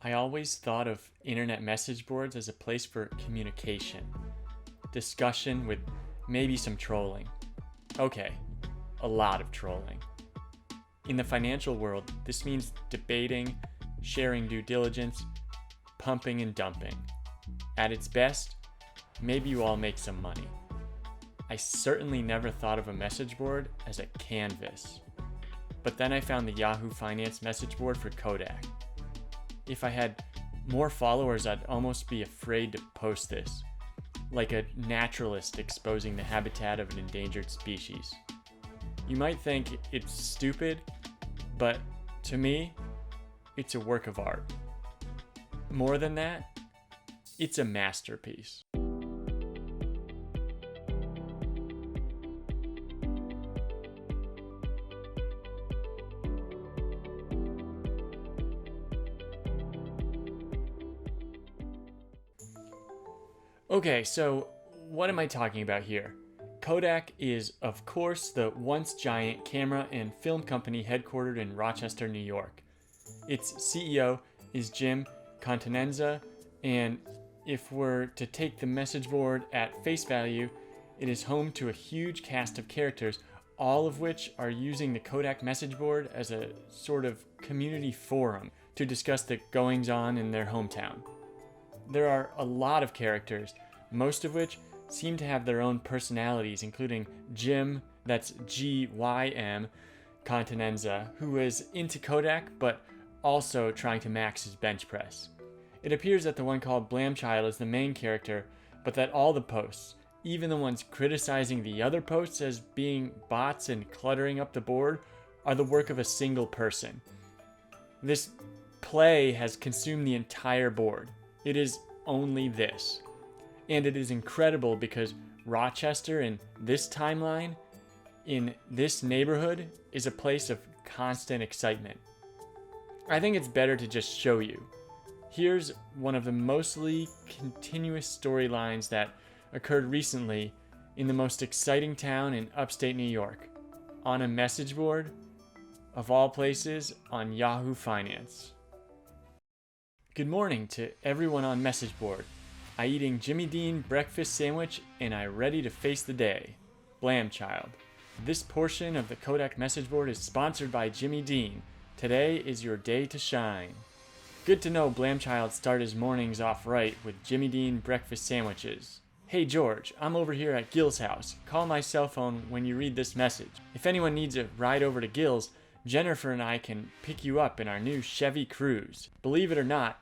I always thought of internet message boards as a place for communication, discussion with maybe some trolling. Okay, a lot of trolling. In the financial world, this means debating, sharing due diligence, pumping and dumping. At its best, maybe you all make some money. I certainly never thought of a message board as a canvas. But then I found the Yahoo Finance message board for Kodak. If I had more followers, I'd almost be afraid to post this, like a naturalist exposing the habitat of an endangered species. You might think it's stupid, but to me, it's a work of art. More than that, it's a masterpiece. Okay, so what am I talking about here? Kodak is, of course, the once giant camera and film company headquartered in Rochester, New York. Its CEO is Jim Continenza, and if we're to take the message board at face value, it is home to a huge cast of characters, all of which are using the Kodak message board as a sort of community forum to discuss the goings-on in their hometown. There are a lot of characters, most of which seem to have their own personalities, including Jim, that's G-Y-M, Continenza, who is into Kodak but also trying to max his bench press. It appears that the one called Blamchild is the main character, but that all the posts, even the ones criticizing the other posts as being bots and cluttering up the board, are the work of a single person. This play has consumed the entire board. It is only this. And it is incredible because Rochester in this timeline, in this neighborhood, is a place of constant excitement. I think it's better to just show you. Here's one of the mostly continuous storylines that occurred recently in the most exciting town in upstate New York, on a message board, of all places, on Yahoo Finance. Good morning to everyone on message board. I eating Jimmy Dean breakfast sandwich and I ready to face the day. Blamchild. This portion of the Kodak message board is sponsored by Jimmy Dean. Today is your day to shine. Good to know Blamchild start his mornings off right with Jimmy Dean breakfast sandwiches. Hey George, I'm over here at Gil's house. Call my cell phone when you read this message. If anyone needs a ride over to Gil's, Jennifer and I can pick you up in our new Chevy Cruze. Believe it or not,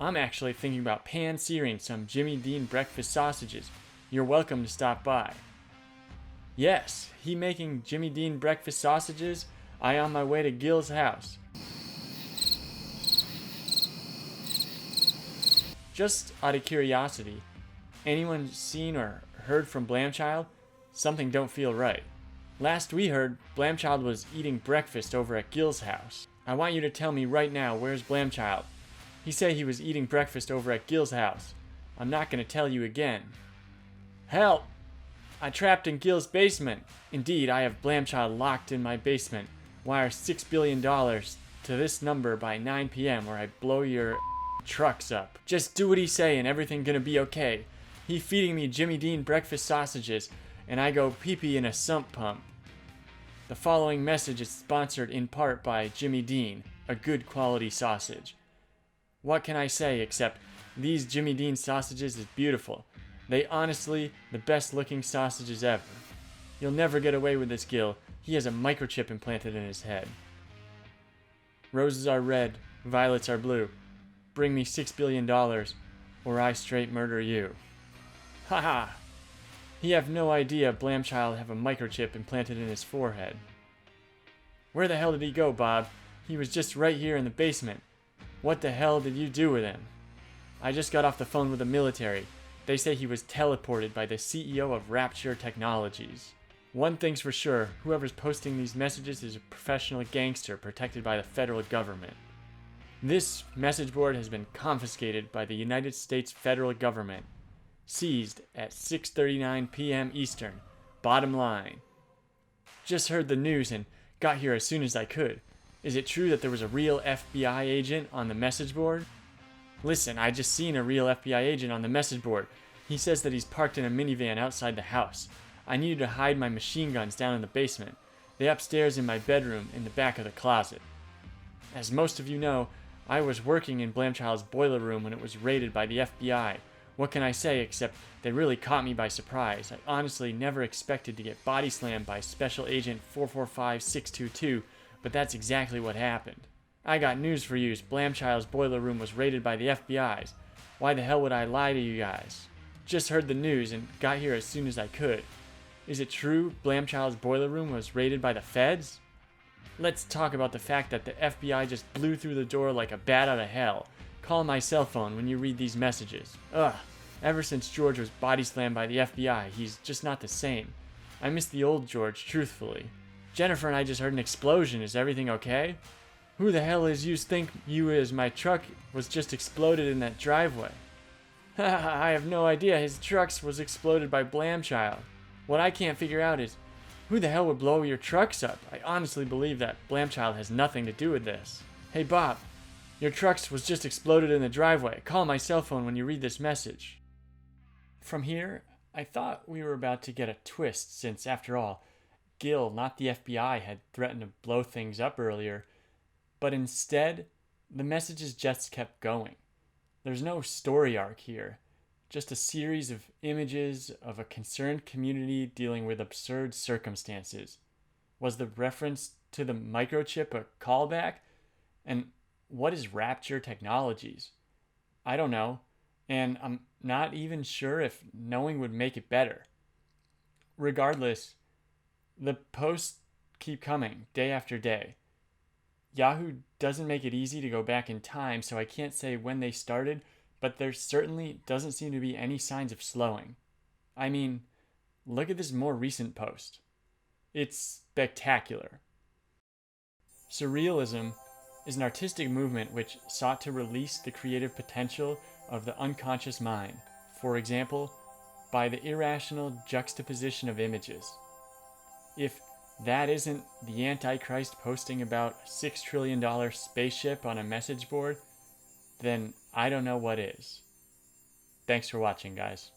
I'm actually thinking about pan-searing some Jimmy Dean breakfast sausages. You're welcome to stop by. Yes, he making Jimmy Dean breakfast sausages. I on my way to Gil's house. Just out of curiosity, anyone seen or heard from Blamchild? Something don't feel right. Last we heard, Blamchild was eating breakfast over at Gil's house. I want you to tell me right now, where's Blamchild? He said he was eating breakfast over at Gil's house. I'm not going to tell you again. Help! I trapped in Gil's basement. Indeed, I have Blamchild locked in my basement. Wire $6 billion to this number by 9 p.m. or I blow your trucks up. Just do what he say and everything gonna be okay. He feeding me Jimmy Dean breakfast sausages and I go pee-pee in a sump pump. The following message is sponsored in part by Jimmy Dean, a good quality sausage. What can I say except these Jimmy Dean sausages is beautiful. They honestly the best looking sausages ever. You'll never get away with this Gil. He has a microchip implanted in his head. Roses are red, violets are blue. Bring me $6 billion or I straight murder you. Haha! He have no idea Blamchild have a microchip implanted in his forehead. Where the hell did he go, Bob? He was just right here in the basement. What the hell did you do with him? I just got off the phone with the military. They say he was teleported by the CEO of Rapture Technologies. One thing's for sure, whoever's posting these messages is a professional gangster protected by the federal government. This message board has been confiscated by the United States federal government. Seized at 6:39 p.m. Eastern. Bottom line. Just heard the news and got here as soon as I could. Is it true that there was a real FBI agent on the message board? Listen, I just seen a real FBI agent on the message board. He says that he's parked in a minivan outside the house. I needed to hide my machine guns down in the basement. They're upstairs in my bedroom in the back of the closet. As most of you know, I was working in Blamchild's boiler room when it was raided by the FBI. What can I say except they really caught me by surprise. I honestly never expected to get body slammed by Special Agent 445622, but that's exactly what happened. I got news for you. Blamchild's boiler room was raided by the FBI's. Why the hell would I lie to you guys? Just heard the news and got here as soon as I could. Is it true Blamchild's boiler room was raided by the feds? Let's talk about the fact that the FBI just blew through the door like a bat out of hell. Call my cell phone when you read these messages. Ugh, ever since George was body slammed by the FBI, he's just not the same. I miss the old George, truthfully. Jennifer and I just heard an explosion. Is everything okay? Who the hell is you think you is? My truck was just exploded in that driveway. I have no idea. His trucks was exploded by Blamchild. What I can't figure out is, who the hell would blow your trucks up? I honestly believe that Blamchild has nothing to do with this. Hey Bob, your trucks was just exploded in the driveway. Call my cell phone when you read this message. From here, I thought we were about to get a twist since, after all, Gil, not the FBI, had threatened to blow things up earlier. But instead, the messages just kept going. There's no story arc here. Just a series of images of a concerned community dealing with absurd circumstances. Was the reference to the microchip a callback? And what is Rapture Technologies? I don't know, and I'm not even sure if knowing would make it better. Regardless, the posts keep coming day after day. Yahoo doesn't make it easy to go back in time, so I can't say when they started, but there certainly doesn't seem to be any signs of slowing. I mean, look at this more recent post. It's spectacular. Surrealism is an artistic movement which sought to release the creative potential of the unconscious mind, for example, by the irrational juxtaposition of images. If that isn't the Antichrist posting about a $6 trillion spaceship on a message board, then I don't know what is. Thanks for watching, guys.